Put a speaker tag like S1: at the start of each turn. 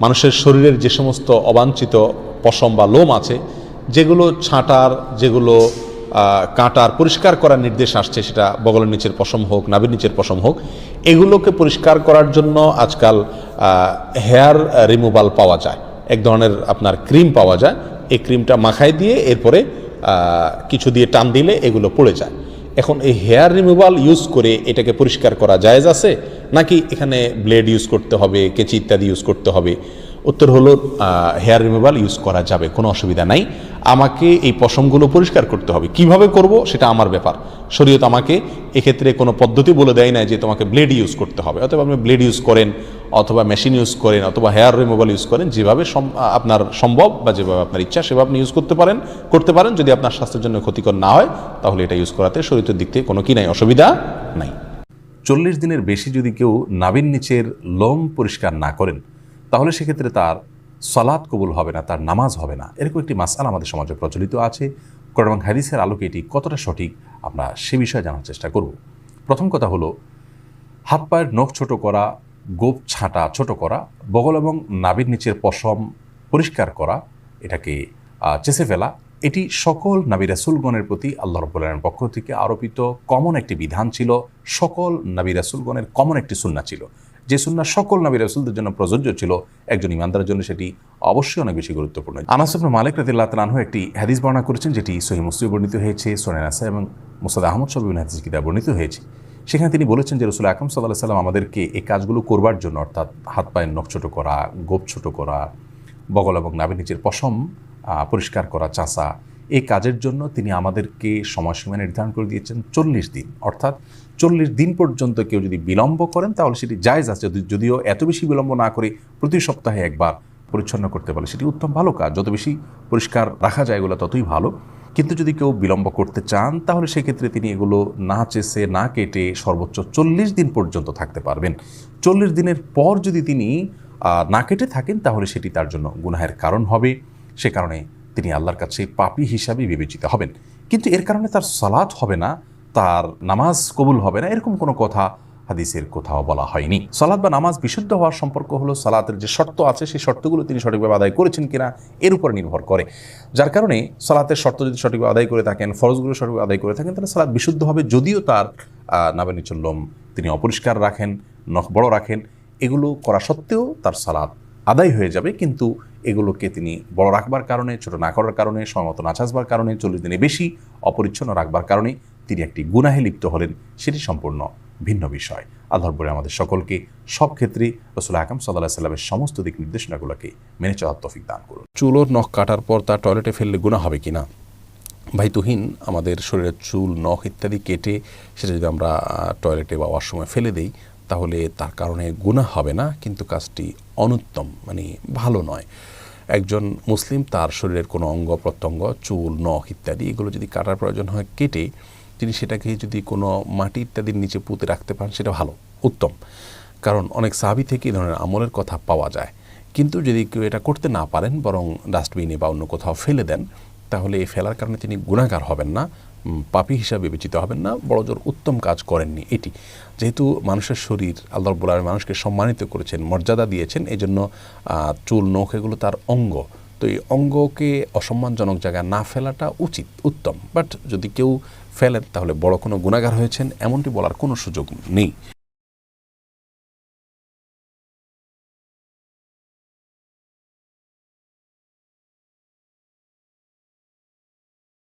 S1: মানুষের শরীরের যে সমস্ত অবাঞ্ছিত পশম বা লোম আছে, যেগুলো ছাঁটার, যেগুলো কাটার, পরিষ্কার করার নির্দেশ আসছে, সেটা বগলের নিচের পশম হোক, নাভির নিচের পশম হোক, এগুলোকে পরিষ্কার করার জন্য আজকাল হেয়ার রিমুভাল পাওয়া যায়। এক ধরনের আপনার ক্রিম পাওয়া যায়। এই ক্রিমটা মাখায় দিয়ে এরপরে কিছু দিয়ে টান দিলে এগুলো পড়ে যায়। এখন এই হেয়ার রিমুভাল ইউজ করে এটাকে পরিষ্কার করা জায়েজ আছে, নাকি এখানে ব্লেড ইউজ করতে হবে, কেঁচি ইত্যাদি ইউজ করতে হবে? উত্তর হলো হেয়ার রিমুভাল ইউজ করা যাবে, কোনো অসুবিধা নাই। আমাকে এই পশমগুলো পরিষ্কার করতে হবে, কিভাবে করব সেটা আমার ব্যাপার। শরীয়ত আমাকে এক্ষেত্রে কোনো পদ্ধতি বলে দেয় না যে তোমাকে ব্লেড ইউজ করতে হবে। অথবা আপনি ব্লেড ইউজ করেন, অথবা মেশিন ইউজ করেন, অথবা হেয়ার রিমুভাল ইউজ করেন, যেভাবে আপনার সম্ভব বা যেভাবে আপনার ইচ্ছা সেভাবে আপনি ইউজ করতে পারেন। যদি আপনার স্বাস্থ্যের জন্য ক্ষতিকর না হয় তাহলে এটা ইউজ করাতে শরীয়তের দিক থেকে কোনো কি নাই, অসুবিধা নাই। 40 দিনের বেশি যদি কেউ নাভির নিচের লোম পরিষ্কার না করেন তাহলে সেক্ষেত্রে তার সালাত কবুল হবে না, তার নামাজ হবে না। এরকম একটি মাসআলা আমাদের সমাজে প্রচলিত আছে। কোরআন এবং হাদিসের আলোকে এটি কতটা সঠিক আমরা সে বিষয়ে জানার চেষ্টা করব। প্রথম কথা হলো, হাত পায়ের নখ ছোট করা, গোপ ছাঁটা ছোট করা, বগল এবং নাভির নিচের পশম পরিষ্কার করা, এটাকে চেঁচে ফেলা, এটি সকল নবী রাসূলগণের প্রতি আল্লাহ রাব্বুল আলামিনের পক্ষ থেকে আরোপিত কমন একটি বিধান ছিল। সকল নবী রাসূলগণের কমন একটি সুন্নাহ ছিল। যে সুন্নাহ সকল নবী রাসূলদের জন্য প্রযোজ্য ছিল, একজন ইমানদারের জন্য সেটি অবশ্যই অনেক বেশি গুরুত্বপূর্ণ। আনাস ইবনে মালিক রাদিয়াল্লাহু তাআলা আনহু একটি হাদিস বর্ণনা করেছেন, যেটি সহিহ মুসলিমে বর্ণিত হয়েছে, সুনান নাসাঈ এবং মুসনাদ আহমদ সহ বিভিন্ন হাদিস কিতাবে বর্ণিত হয়েছে। সেখানে তিনি বলেছেন যে রাসূল আকরাম সাল্লাল্লাহু আলাইহি ওয়াসাল্লাম আমাদেরকে এই কাজগুলো করবার জন্য, অর্থাৎ হাত পায়ের নখ ছোট করা, গোপ ছোট করা, বগল এবং নাভির নিচের পশম পরিষ্কার করা, চাঁচা, এই কাজের জন্য তিনি আমাদেরকে সময়সীমা নির্ধারণ করে দিয়েছেন 40 দিন। অর্থাৎ 40 দিন পর্যন্ত কেউ যদি বিলম্ব করেন তাহলে সেটি জায়েজ আছে। যদিও এত বেশি বিলম্ব না করে প্রতি সপ্তাহে একবার পরিচ্ছন্ন করতে পারে সেটি উত্তম, ভালো কাজ। যত বেশি পরিষ্কার রাখা যায় এগুলো ততই ভালো। কিন্তু যদি কেউ বিলম্ব করতে চান তাহলে সেক্ষেত্রে তিনি এগুলো না চেষে না কেটে সর্বোচ্চ 40 দিন পর্যন্ত থাকতে পারবেন। 40 দিনের পর যদি তিনি না কেটে থাকেন তাহলে সেটি তার জন্য গুনাহের কারণ হবে। সে কারণে তিনি আল্লাহর কাছে পাপী হিসাবে বিবেচিত হবেন। কিন্তু এর কারণে তার সালাত হবে না, তার নামাজ কবুল হবে না, এরকম কোনো কথা হাদিসের কোথাও বলা হয়নি। সালাত বা নামাজ বিশুদ্ধ হওয়ার সম্পর্ক হলো সালাতের যে শর্ত আছে সেই শর্তগুলো তিনি সঠিকভাবে আদায় করেছেন কিনা এর উপর নির্ভর করে। যার কারণে সালাতের শর্ত যদি সঠিকভাবে আদায় করে থাকেন, ফরজগুলো সঠিকভাবে আদায় করে থাকেন, তাহলে সালাত বিশুদ্ধ হবে। যদিও তার নাভির নিচের লোম তিনি অপরিষ্কার রাখেন, নখ বড় রাখেন, এগুলো করা সত্ত্বেও তার সালাত আদায় হয়ে যাবে। কিন্তু এগুলোকে তিনি বড় রাখবার কারণে, ছোট না করার কারণে, সময়মতো না চাষবার কারণে, 40 দিনে বেশি অপরিচ্ছন্ন রাখবার কারণে তিনি একটি গুনাহে লিপ্ত হলেন, সেটি সম্পূর্ণ ভিন্ন বিষয়। আল্লাহ রাব্বুল আমাদের সকলকে সব ক্ষেত্রেই রাসূল আকরাম সাল্লাল্লাহু আলাইহি ওয়াসাল্লামের সমস্ত দিক নির্দেশনাগুলোকে মেনে চলার তৌফিক দান করুন। চুল ও নখ কাটার পর তা টয়লেটে ফেললে গুনাহ হবে কিনা? ভাই তুহিন, আমাদের শরীরের চুল, নখ ইত্যাদি কেটে সেটা যদি আমরা টয়লেটে বা ওয়াশরুমে ফেলে দিই তাহলে তার কারণে গুনাহ হবে না, কিন্তু কাজটি অনুত্তম, মানে ভালো নয়। একজন মুসলিম তার শরীরের কোনো অঙ্গ প্রত্যঙ্গ, চুল, নখ ইত্যাদি এগুলো যদি কাটার প্রয়োজন হয় কেটে তিনি সেটাকে যদি কোনো মাটি ইত্যাদির নিচে পুঁতে রাখতে পারেন সেটা ভালো, উত্তম। কারণ অনেক সাহাবী থেকে এই ধরনের আমলের কথা পাওয়া যায়। কিন্তু যদি কেউ এটা করতে না পারেন, বরং ডাস্টবিনে বা অন্য কোথাও ফেলে দেন, তাহলে এই ফেলার কারণে তিনি গুনাহগার হবেন না, পাপী হিসাবে বিবেচিত হবেন না, বড়জোর উত্তম কাজ করেননি। এটি যেহেতু মানুষের শরীর, আল্লাহ রাব্বুল আলামিন মানুষকে সম্মানিত করেছেন, মর্যাদা দিয়েছেন, এই জন্য চুল, নখ এগুলো তার অঙ্গ। তো এই অঙ্গকে অসম্মানজনক জায়গায় না ফেলাটা উচিত, উত্তম। বাট যদি কেউ ফেলেন তাহলে বড় কোনো গুনাহগার হয়েছেন এমনটি বলার কোনো সুযোগ নেই।